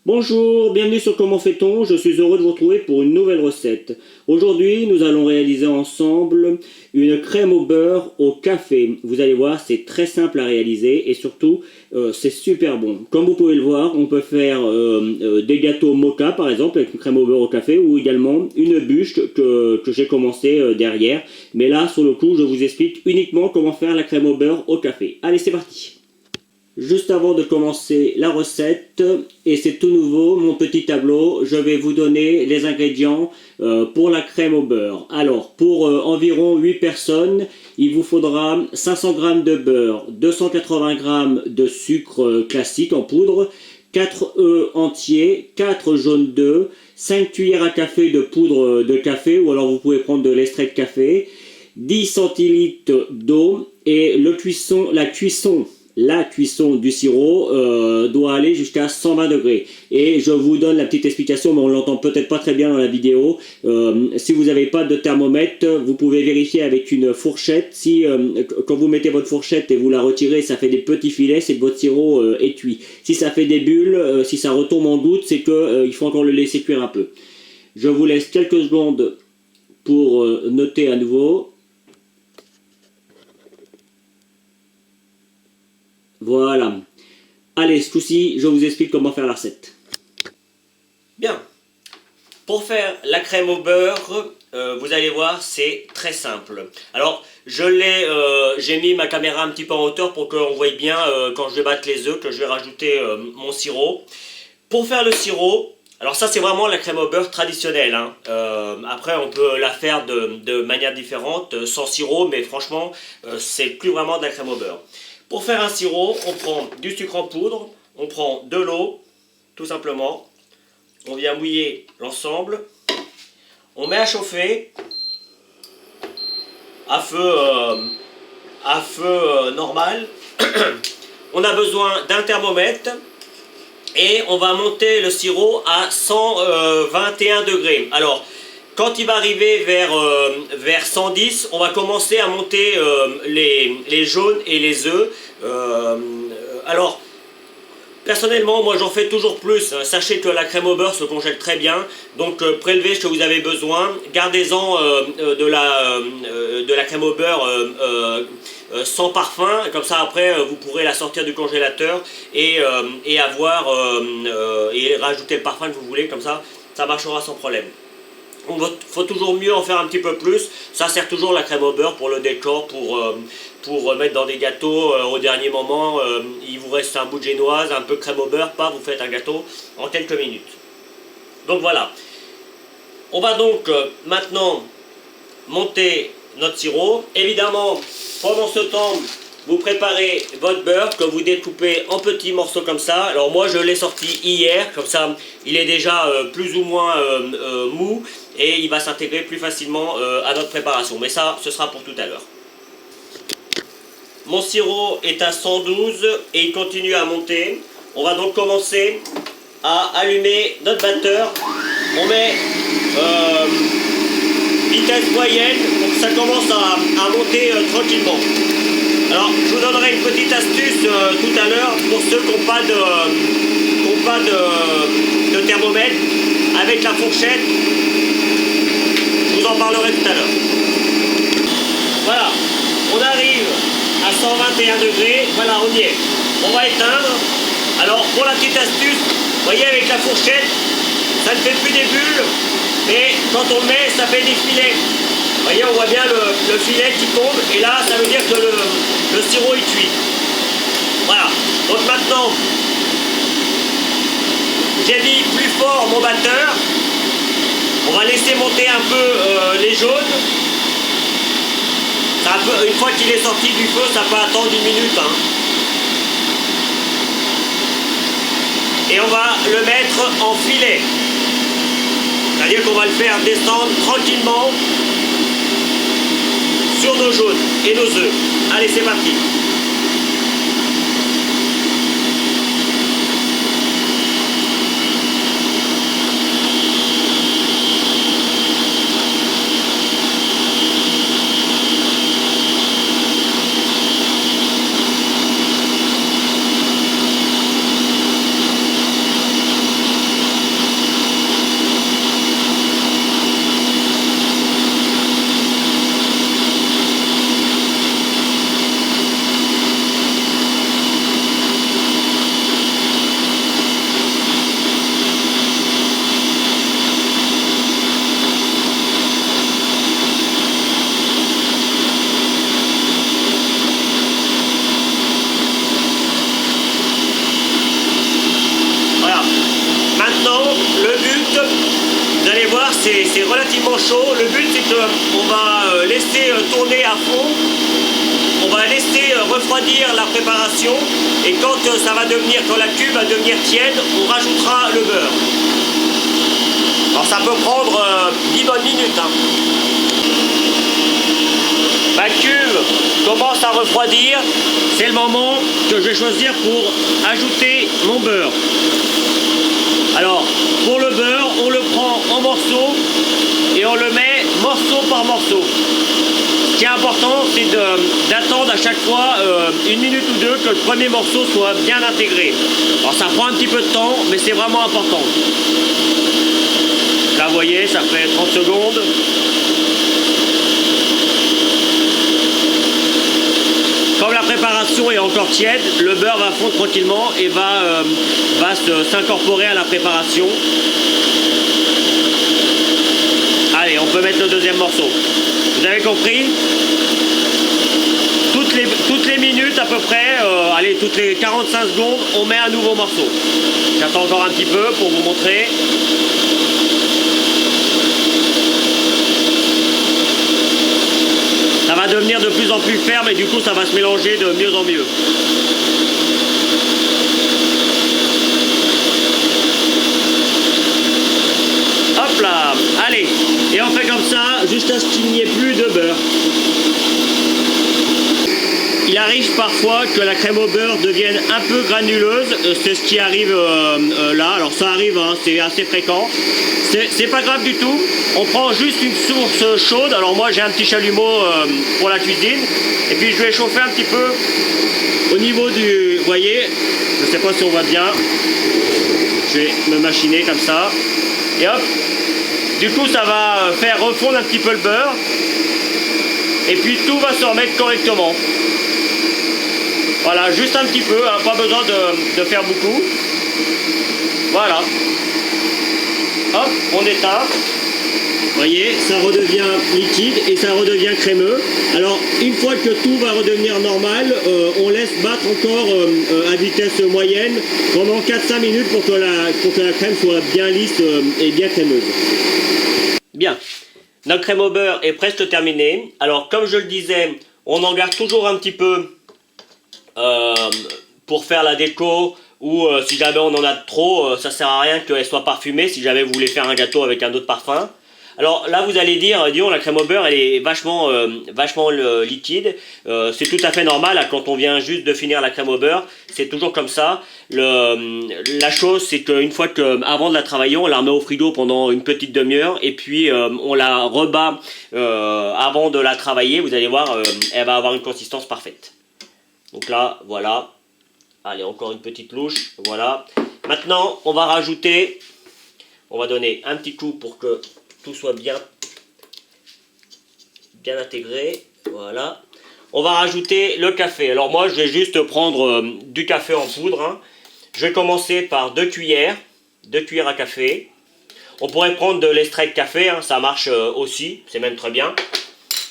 Bonjour, bienvenue sur Comment fait-on. Je suis heureux de vous retrouver pour une nouvelle recette. Aujourd'hui, nous allons réaliser ensemble une crème au beurre au café. Vous allez voir, c'est très simple à réaliser et surtout, c'est super bon. Comme vous pouvez le voir, on peut faire des gâteaux moka par exemple avec une crème au beurre au café ou également une bûche que j'ai commencé derrière. Mais là, sur le coup, je vous explique uniquement comment faire la crème au beurre au café. Allez, c'est parti. Juste avant de commencer la recette, et c'est tout nouveau, mon petit tableau, je vais vous donner les ingrédients pour la crème au beurre. Alors, pour environ 8 personnes, il vous faudra 500 g de beurre, 280 g de sucre classique en poudre, 4 œufs entiers, 4 jaunes d'œufs, 5 cuillères à café de poudre de café, ou alors vous pouvez prendre de l'extrait de café, 10 centilitres d'eau, et la cuisson du sirop doit aller jusqu'à 120 degrés. Et je vous donne la petite explication, mais on l'entend peut-être pas très bien dans la vidéo. Si vous n'avez pas de thermomètre, vous pouvez vérifier avec une fourchette. Si quand vous mettez votre fourchette et vous la retirez, ça fait des petits filets, c'est que votre sirop est cuit. Si ça fait des bulles, si ça retombe en gouttes, c'est que il faut encore le laisser cuire un peu. Je vous laisse quelques secondes pour noter à nouveau. Voilà. Allez, ce coup-ci, je vous explique comment faire la recette. Bien. Pour faire la crème au beurre, vous allez voir, c'est très simple. Alors, j'ai mis ma caméra un petit peu en hauteur pour qu'on voie bien quand je vais battre les œufs, que je vais rajouter mon sirop. Pour faire le sirop, alors ça c'est vraiment la crème au beurre traditionnelle. Hein. Après, on peut la faire de manière différente, sans sirop, mais franchement, c'est plus vraiment de la crème au beurre. Pour faire un sirop, on prend du sucre en poudre, on prend de l'eau, tout simplement. On vient mouiller l'ensemble. On met à chauffer à feu normal. On a besoin d'un thermomètre et on va monter le sirop à 121 degrés. Alors, quand il va arriver vers 110, on va commencer à monter les jaunes et les œufs. Alors, personnellement, moi j'en fais toujours plus. Sachez que la crème au beurre se congèle très bien. Donc prélevez ce que vous avez besoin. Gardez-en de la crème au beurre sans parfum. Comme ça après vous pourrez la sortir du congélateur et rajouter le parfum que vous voulez. Comme ça marchera sans problème. Il faut toujours mieux en faire un petit peu plus. Ça sert toujours la crème au beurre pour le décor, pour mettre dans des gâteaux au dernier moment. Il vous reste un bout de génoise, un peu de crème au beurre, vous faites un gâteau en quelques minutes. Donc voilà. On va donc maintenant monter notre sirop. Évidemment, pendant ce temps, vous préparez votre beurre que vous découpez en petits morceaux comme ça. Alors moi je l'ai sorti hier, comme ça il est déjà plus ou moins mou et il va s'intégrer plus facilement à notre préparation. Mais ça, ce sera pour tout à l'heure. Mon sirop est à 112 et il continue à monter. On va donc commencer à allumer notre batteur. On met vitesse moyenne pour que ça commence à monter tranquillement. Alors, je vous donnerai une petite astuce tout à l'heure pour ceux qui n'ont pas de thermomètre. Avec la fourchette, je vous en parlerai tout à l'heure. Voilà, on arrive à 121 degrés. Voilà, on y est. On va éteindre. Alors, pour la petite astuce, vous voyez, avec la fourchette, ça ne fait plus des bulles, mais quand on le met, ça fait des filets. Vous voyez, on voit bien le filet qui tombe, et là, ça veut dire que le sirop est cuit. Voilà. Donc maintenant, j'ai mis plus fort mon batteur. On va laisser monter un peu les jaunes. Une fois qu'il est sorti du feu, ça peut attendre une minute. Hein. Et on va le mettre en filet. C'est-à-dire qu'on va le faire descendre tranquillement sur nos jaunes et nos œufs. Allez, c'est parti. relativement chaud. Le but c'est qu'on va laisser tourner à fond. On va laisser refroidir la préparation. Et quand quand la cuve va devenir tiède, on rajoutera le beurre. Alors ça peut prendre 10 bonnes minutes. Hein. Ma cuve commence à refroidir. C'est le moment que je vais choisir pour ajouter mon beurre. Alors, pour le beurre, on le prend en morceaux et on le met morceau par morceau. Ce qui est important, c'est d'attendre à chaque fois 1 minute ou 2 que le premier morceau soit bien intégré. Alors ça prend un petit peu de temps, mais c'est vraiment important. Là, vous voyez, ça fait 30 secondes. Comme la préparation est encore tiède, le beurre va fondre tranquillement et va s'incorporer à la préparation. Allez, on peut mettre le deuxième morceau. Vous avez compris? Toutes les minutes à peu près, allez, toutes les 45 secondes, on met un nouveau morceau. J'attends encore un petit peu pour vous montrer. Ça va devenir de plus en plus ferme et du coup ça va se mélanger de mieux en mieux. Hop là, allez, et on fait comme ça jusqu'à ce qu'il n'y ait plus de beurre. Il arrive parfois que la crème au beurre devienne un peu granuleuse, c'est ce qui arrive là, alors ça arrive, hein, c'est assez fréquent. C'est pas grave du tout, on prend juste une source chaude, alors moi j'ai un petit chalumeau pour la cuisine, et puis je vais chauffer un petit peu au niveau du, vous voyez, je sais pas si on voit bien, je vais me machiner comme ça, et hop, du coup ça va faire refondre un petit peu le beurre, et puis tout va se remettre correctement. Voilà, juste un petit peu, hein, pas besoin de faire beaucoup. Voilà. Hop, on éteint. Vous voyez, ça redevient liquide et ça redevient crémeux. Alors, une fois que tout va redevenir normal, on laisse battre encore à vitesse moyenne pendant 4-5 minutes pour que la crème soit bien lisse et bien crémeuse. Bien, notre crème au beurre est presque terminée. Alors, comme je le disais, on en garde toujours un petit peu pour faire la déco, ou si jamais on en a trop, ça sert à rien qu'elle soit parfumée si jamais vous voulez faire un gâteau avec un autre parfum. Alors là vous allez dire, disons, la crème au beurre elle est vachement liquide, c'est tout à fait normal, hein, quand on vient juste de finir la crème au beurre, c'est toujours comme ça. La chose c'est qu'une fois avant de la travailler, on la remet au frigo pendant une petite demi-heure et puis on la rebat avant de la travailler, vous allez voir, elle va avoir une consistance parfaite. Donc là, voilà. Allez, encore une petite louche. Voilà. Maintenant, on va rajouter... On va donner un petit coup pour que tout soit bien intégré. Voilà. On va rajouter le café. Alors moi, je vais juste prendre du café en poudre. Hein. Je vais commencer par 2 cuillères. 2 cuillères à café. On pourrait prendre de l'extrait de café. Hein. Ça marche aussi. C'est même très bien.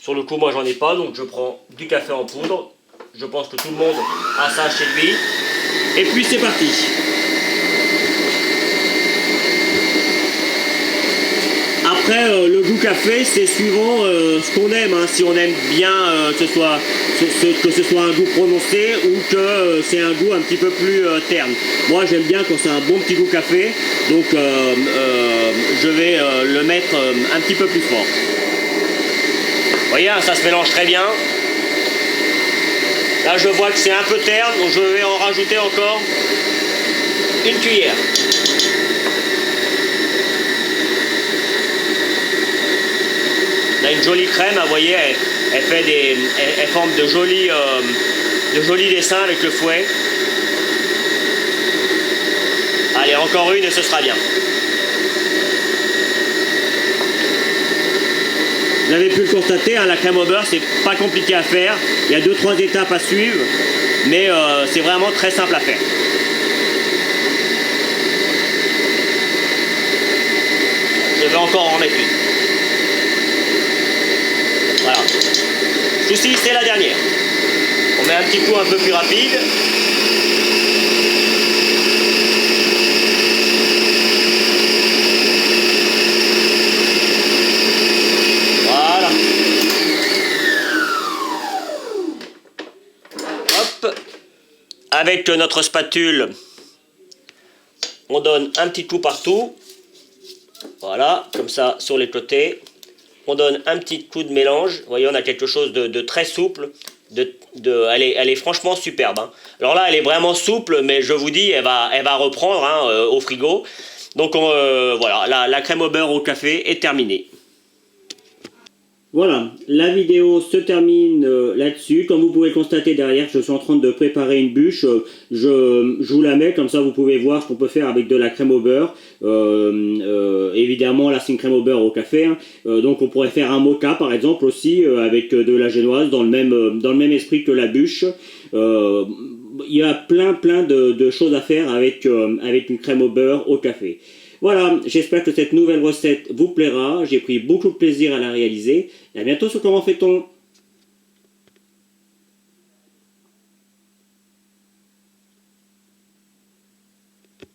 Sur le coup, moi, j'en ai pas. Donc, je prends du café en poudre. Je pense que tout le monde a ça chez lui. Et puis c'est parti. Après, le goût café, c'est suivant ce qu'on aime. Hein. Si on aime bien que ce soit un goût prononcé ou que c'est un goût un petit peu plus terne. Moi, j'aime bien quand c'est un bon petit goût café. Donc, je vais le mettre un petit peu plus fort. Vous voyez, ça se mélange très bien. Là, je vois que c'est un peu terne, donc je vais en rajouter encore une cuillère. On a une jolie crème, vous voyez, elle forme de jolis dessins avec le fouet. Allez, encore une et ce sera bien. Vous avez pu le constater, hein, la crème au beurre, c'est pas compliqué à faire. Il y a 2-3 étapes à suivre, mais c'est vraiment très simple à faire. Je vais encore en remettre une. Voilà. Ceci, c'est la dernière. On met un petit coup un peu plus rapide. avec notre spatule, on donne un petit coup partout. Voilà, comme ça sur les côtés. On donne un petit coup de mélange. Vous voyez, on a quelque chose de très souple. Elle est franchement superbe. Hein. Alors là, elle est vraiment souple, mais je vous dis, elle va reprendre hein, au frigo. Donc voilà, la crème au beurre au café est terminée. Voilà, la vidéo se termine là-dessus. Comme vous pouvez le constater derrière, je suis en train de préparer une bûche. Je vous la mets, comme ça vous pouvez voir ce qu'on peut faire avec de la crème au beurre. Évidemment, là c'est une crème au beurre au café. Hein. Donc on pourrait faire un mocha par exemple aussi, avec de la génoise dans le même esprit que la bûche. Il y a plein de choses à faire avec une crème au beurre au café. Voilà, j'espère que cette nouvelle recette vous plaira. J'ai pris beaucoup de plaisir à la réaliser. Et à bientôt sur Comment fait-on.